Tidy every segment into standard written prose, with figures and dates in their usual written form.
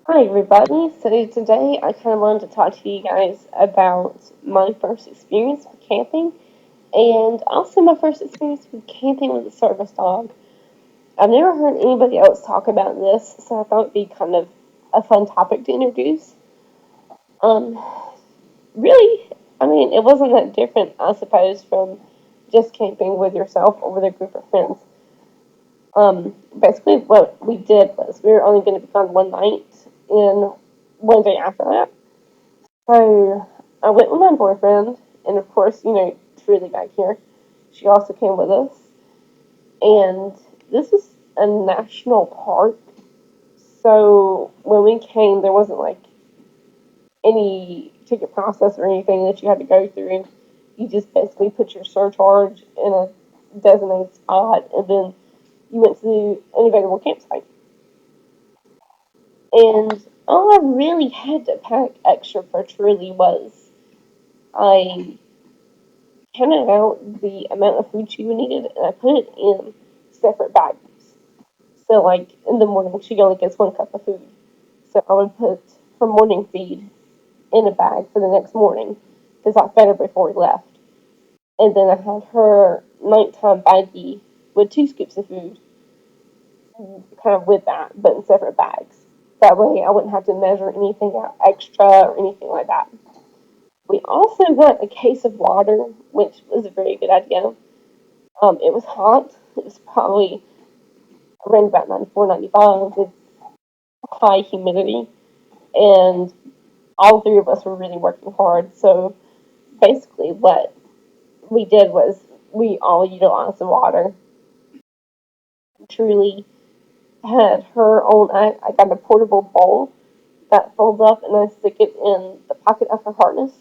Hi, everybody. So today I kind of wanted to talk to you guys about my first experience with camping and also my first experience with camping with a service dog. I've never heard anybody else talk about this, so I thought it'd be kind of a fun topic to introduce. Um, really, I mean, it wasn't that different, I suppose, from just camping with yourself or with a group of friends. Basically, what we did was we were only going to be gone one night, and one day after that. So I went with my boyfriend, and of course, Trudy back here. She also came with us, and this is a national park. So when we came, there wasn't like any ticket process or anything that you had to go through. You just basically put your surcharge in a designated spot, and then you went to an available campsite. And all I really had to pack extra for Truly was I counted out the amount of food she needed, and I put it in separate bags. So, like in the morning, she only gets 1 cup of food. So I would put her morning feed in a bag for the next morning because I fed her before we left. And then I had her nighttime baggie with 2 scoops of food, kind of with that, but in separate bags. That way, I wouldn't have to measure anything out extra or anything like that. We also got a case of water, which was a very good idea. It was hot. It was probably around about 94, 95 with high humidity. And all three of us were really working hard. So basically, what we did was we all utilized the water. Truly had her own. I got a portable bowl that folds up and I stick it in the pocket of her harness,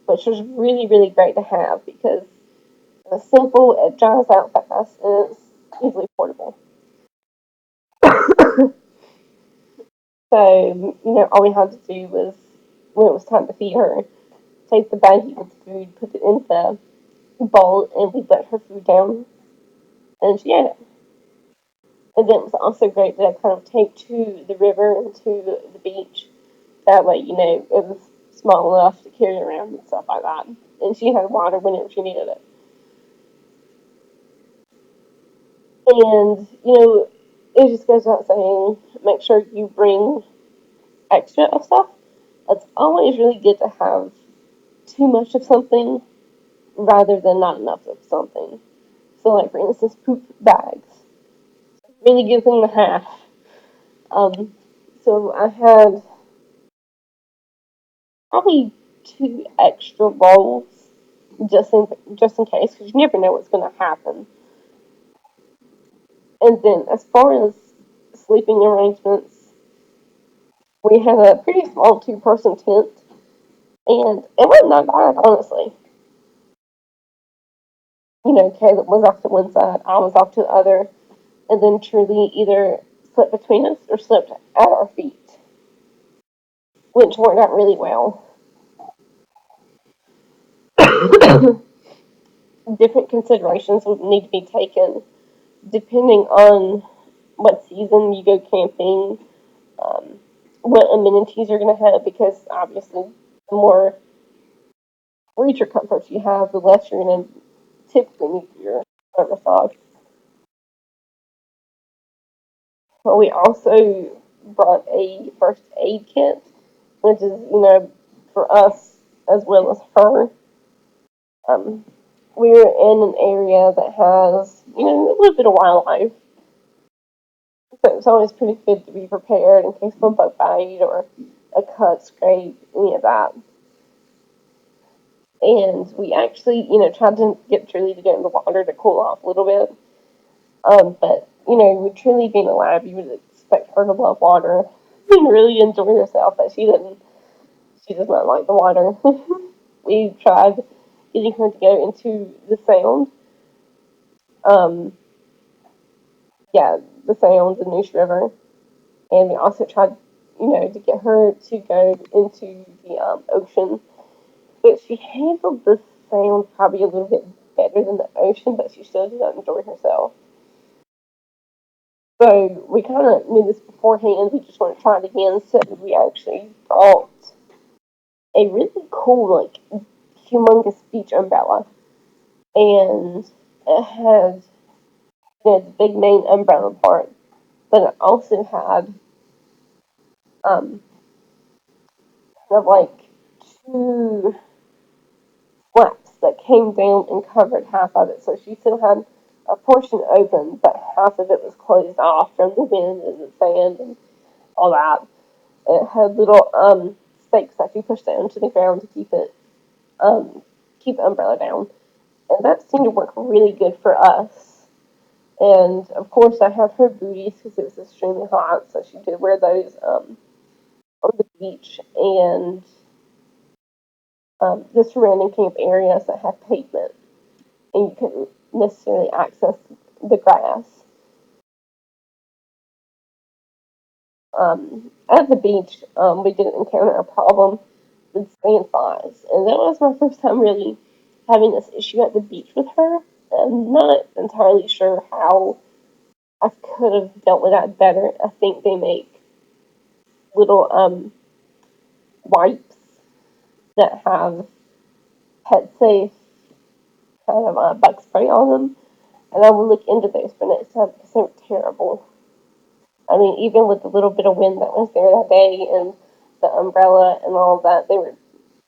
which was really, really great to have because it's simple, it dries out fast, and it's easily portable. So, all we had to do was, when it was time to feed her, take the baggie with the food, put it in the bowl, and we let her food down, and she ate it. And then it was also great that I kind of take to the river and to the beach. That way, it was small enough to carry around and stuff like that. And she had water whenever she needed it. And, it just goes without saying, make sure you bring extra of stuff. It's always really good to have too much of something rather than not enough of something. So, like for instance, poop bags. Really good thing to have. Um, so I had probably 2 extra rolls just in case, because you never know what's going to happen. And then as far as sleeping arrangements, we had a pretty small 2-person tent, and it wasn't that bad, honestly. Caleb was off to one side, I was off to the other, and then Truly either slept between us or slept at our feet, which worked out really well. Different considerations would need to be taken depending on what season you go camping, um, what amenities you're going to have, because obviously the more creature comforts you have, the less you're going to typically need for your service dog. But we also brought a first aid kit, which is, for us as well as her. Um, we're in an area that has, a little bit of wildlife. So it's always pretty good to be prepared in case of a bug bite or a cut, scrape, any of that. And we actually, tried to get Truly to get in the water to cool off a little bit. But, with Truly being a lab, you would expect her to love water and really enjoy herself, but she didn't. She does not like the water. We tried getting her to go into the sound. Um, yeah, the sound, the Neuse River. And we also tried, to get her to go into the ocean. But she handled the sound probably a little bit better than the ocean, but she still did not enjoy herself. So we kind of knew this beforehand. We just want to try it again. So we actually brought a really cool, like, humongous beach umbrella, and it had, the big main umbrella part, but it also had um, kind of like two flaps that came down and covered half of it. So she still had a portion open, but half of it was closed off from the wind and the sand and all that. It had little stakes that you push down to the ground to um, keep the umbrella down, and that seemed to work really good for us. And of course, I had her booties because it was extremely hot, so she did wear those on the beach and the surrounding camp areas that have pavement, and you couldn't necessarily access the grass. At the beach, we did encounter a problem with sandflies, and that was my first time really having this issue at the beach with her. I'm not entirely sure how I could have dealt with that better. I think they make little wipes that have pet safe kind of bug spray on them, and I will look into those for next time because they were terrible. I mean, even with the little bit of wind that was there that day and the umbrella and all of that, they were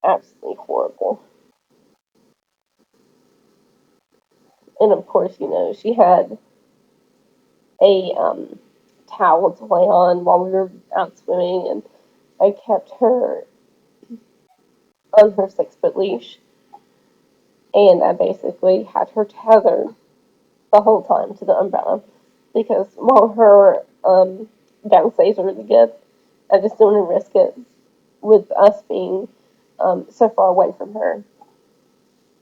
absolutely horrible. And of course, she had a towel to lay on while we were out swimming, and I kept her on her 6 foot leash, and I basically had her tethered the whole time to the umbrella because while her down stays are really good, I just don't want to risk it with us being so far away from her.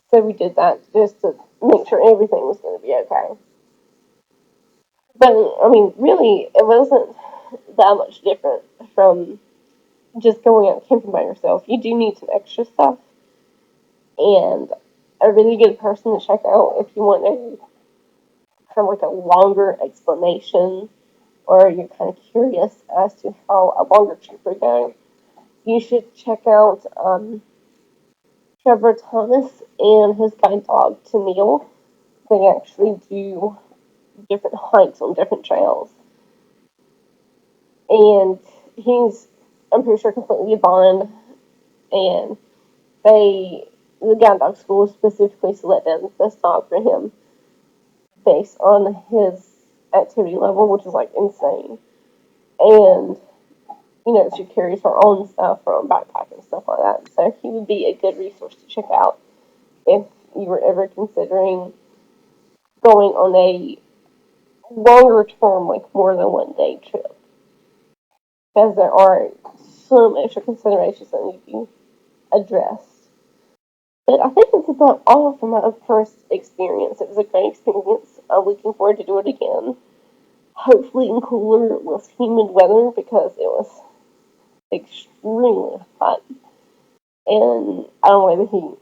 So we did that just to make sure everything was going to be okay. But I mean, really, it wasn't that much different from just going out camping by yourself. You do need some extra stuff, and a really good person to check out if you want a kind of like a longer explanation, or you're kind of curious as to how a longer trip would go. You should check out Trevor Thomas and his guide dog Tennille. They actually do different hikes on different trails, and he's, I'm pretty sure, completely blind, and they, the guide dog school specifically selected this dog for him based on his activity level, which is like insane. And she carries her own stuff from backpack and stuff like that. So he would be a good resource to check out if you were ever considering going on a longer term, like more than 1 day trip, because there are some extra considerations that need to be addressed. But I think that's about all from my first experience. It was a great experience. I'm looking forward to do it again. Hopefully in cooler, less humid weather because it was extremely hot. And I don't like the heat.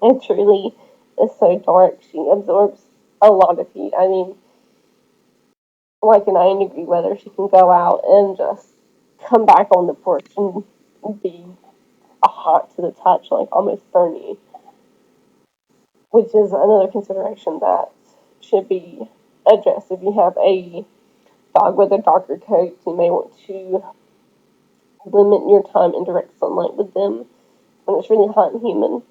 It truly is so dark. She absorbs a lot of heat. I mean, like in 90-degree weather, she can go out and just come back on the porch and be hot to the touch, like almost burn you, which is another consideration that should be addressed. If you have a dog with a darker coat, you may want to limit your time in direct sunlight with them when it's really hot and humid,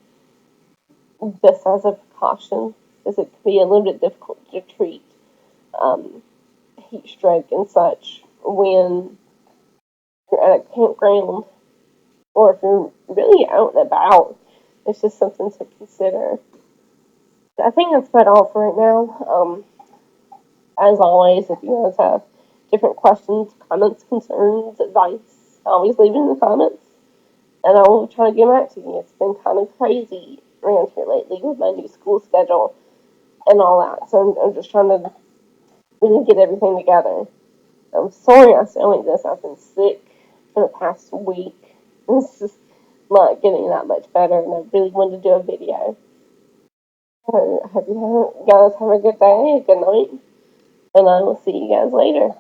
just as a precaution, because it can be a little bit difficult to treat um, heat stroke and such when you're at a campground or if you're really out and about. It's just something to consider. I think that's about all for right now. As always, if you guys have different questions, comments, concerns, advice, always leave it in the comments, and I will try to get back to you. It's been kind of crazy around here lately with my new school schedule and all that, so I'm just trying to really get everything together. I'm sorry I sound like this. I've been sick for the past week. It's just not getting that much better, and I really wanted to do a video. So I hope you guys have a good day, a good night, and I will see you guys later.